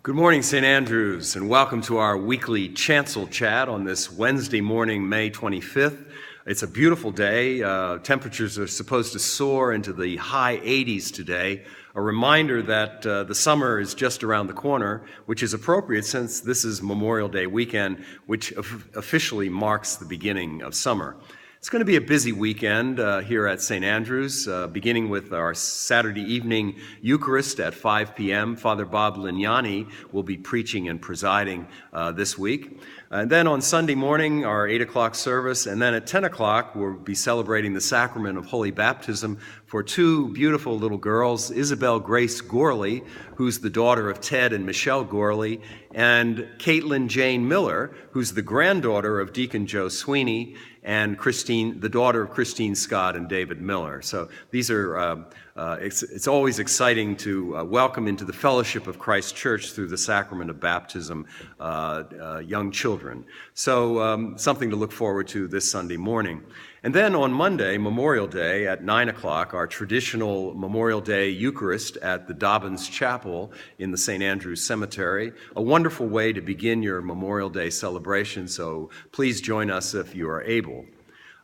Good morning, St. Andrews, and welcome to our weekly Chancel Chat on this Wednesday morning, May 25th. It's a beautiful day. Temperatures are supposed to soar into the high 80s today. A reminder that the summer is just around the corner, which is appropriate since this is Memorial Day weekend, which officially marks the beginning of summer. It's going to be a busy weekend here at St. Andrews, beginning with our Saturday evening Eucharist at 5 p.m. Father Bob Lignani will be preaching and presiding this week. And then on Sunday morning, our 8 o'clock service, and then at 10 o'clock, we'll be celebrating the sacrament of Holy Baptism for two beautiful little girls, Isabel Grace Gorley, who's the daughter of Ted and Michelle Gorley, and Caitlin Jane Miller, who's the granddaughter of Deacon Joe Sweeney, and Christine, the daughter of Christine Scott and David Miller. So these are, it's always exciting to welcome into the fellowship of Christ Church through the sacrament of baptism young children. So something to look forward to this Sunday morning. And then on Monday, Memorial Day at 9 o'clock, our traditional Memorial Day Eucharist at the Dobbins Chapel in the St. Andrews Cemetery. A wonderful way to begin your Memorial Day celebration, so please join us if you are able.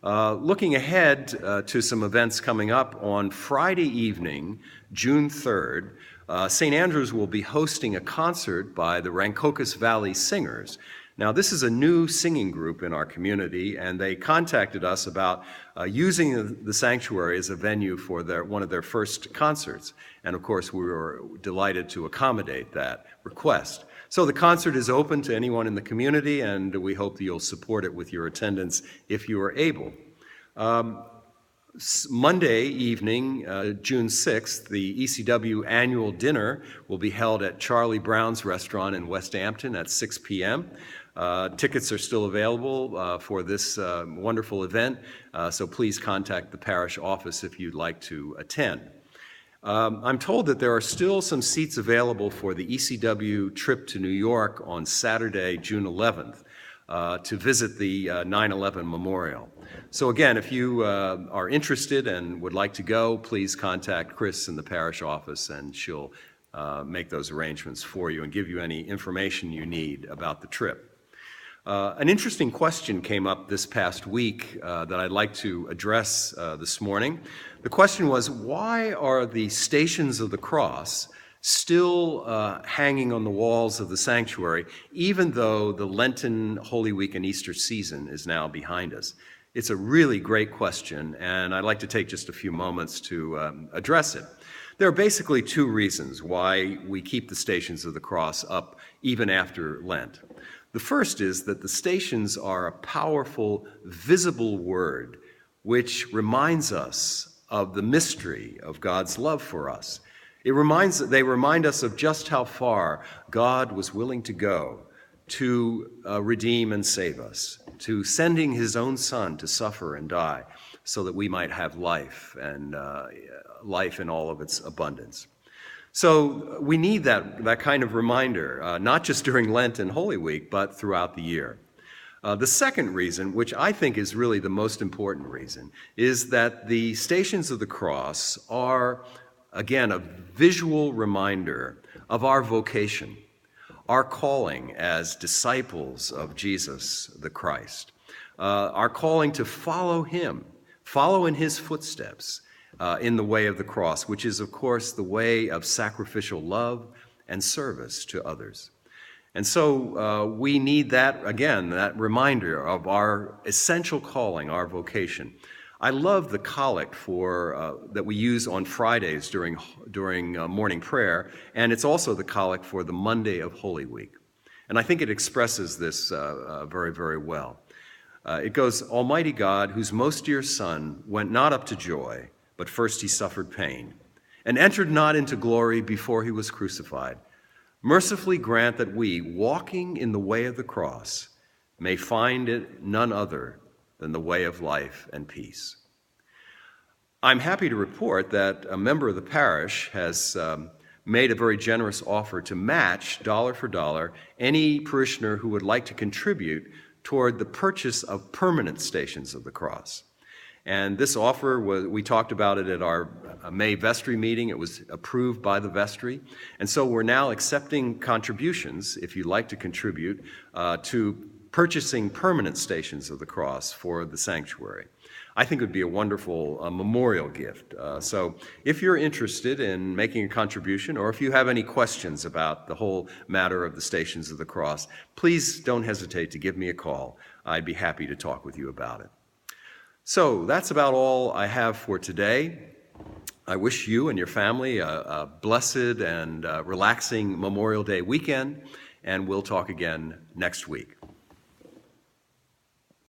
Looking ahead to some events coming up, on Friday evening, June 3rd, St. Andrews will be hosting a concert by the Rancocas Valley Singers. Now, this is a new singing group in our community, and they contacted us about using the sanctuary as a venue for one of their first concerts. And of course, we were delighted to accommodate that request. So the concert is open to anyone in the community, and we hope that you'll support it with your attendance if you are able. Monday evening, June 6th, the ECW annual dinner will be held at Charlie Brown's restaurant in West Hampton at 6 p.m. Tickets are still available for this wonderful event, so please contact the parish office if you'd like to attend. I'm told that there are still some seats available for the ECW trip to New York on Saturday, June 11th, to visit the 9/11 Memorial. So again, if you are interested and would like to go, please contact Chris in the parish office, and she'll make those arrangements for you and give you any information you need about the trip. An interesting question came up this past week that I'd like to address this morning. The question was, why are the Stations of the Cross still hanging on the walls of the sanctuary, even though the Lenten, Holy Week, and Easter season is now behind us? It's a really great question, and I'd like to take just a few moments to address it. There are basically two reasons why we keep the Stations of the Cross up even after Lent. The first is that the stations are a powerful, visible word which reminds us of the mystery of God's love for us. They remind us of just how far God was willing to go to redeem and save us, to sending his own Son to suffer and die so that we might have life, and life in all of its abundance. So we need that kind of reminder, not just during Lent and Holy Week, but throughout the year. The second reason, which I think is really the most important reason, is that the Stations of the Cross are, again, a visual reminder of our vocation, our calling as disciples of Jesus the Christ, our calling to follow him, follow in his footsteps, in the way of the cross, which is, of course, the way of sacrificial love and service to others. And so we need that, again, that reminder of our essential calling, our vocation. I love the collect that we use on Fridays during morning prayer, and it's also the collect for the Monday of Holy Week. And I think it expresses this very, very well. It goes, Almighty God, whose most dear Son went not up to joy, but first he suffered pain, and entered not into glory before he was crucified. Mercifully grant that we, walking in the way of the cross, may find it none other than the way of life and peace. I'm happy to report that a member of the parish has made a very generous offer to match, dollar for dollar, any parishioner who would like to contribute toward the purchase of permanent Stations of the Cross. And this offer, we talked about it at our May vestry meeting. It was approved by the vestry. And so we're now accepting contributions, if you'd like to contribute, to purchasing permanent Stations of the Cross for the sanctuary. I think it would be a wonderful memorial gift. So if you're interested in making a contribution, or if you have any questions about the whole matter of the Stations of the Cross, please don't hesitate to give me a call. I'd be happy to talk with you about it. So that's about all I have for today. I wish you and your family a blessed and relaxing Memorial Day weekend, and we'll talk again next week.